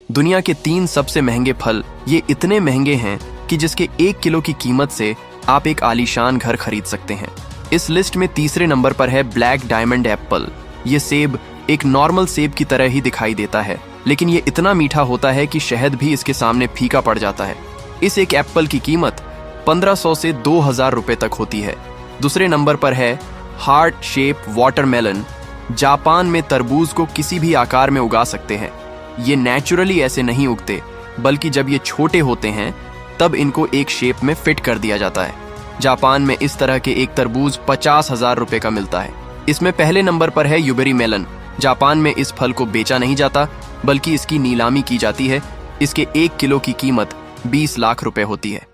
दुनिया के 3 सबसे महंगे फल ये इतने महंगे हैं कि जिसके 1 किलो की कीमत से आप एक आलीशान घर खरीद सकते हैं। इस लिस्ट में तीसरे नंबर पर है ब्लैक डायमंड एप्पल। ये सेब एक नॉर्मल सेब की तरह ही दिखाई देता है, लेकिन ये इतना मीठा होता है कि शहद भी इसके सामने फीका पड़ जाता है। इस एक एप्पल की कीमत 1500 से 2000 रुपए तक होती है। दूसरे नंबर पर है हार्ट शेप वाटरमेलन। जापान में तरबूज को किसी भी आकार में उगा सकते हैं। ये नेचुरली ऐसे नहीं उगते, बल्कि जब ये छोटे होते हैं तब इनको एक शेप में फिट कर दिया जाता है। जापान में इस तरह के एक तरबूज 50,000 रुपए का मिलता है। इसमें पहले नंबर पर है यूबेरी मेलन। जापान में इस फल को बेचा नहीं जाता, बल्कि इसकी नीलामी की जाती है। इसके 1 किलो की कीमत 20 लाख रुपए होती है।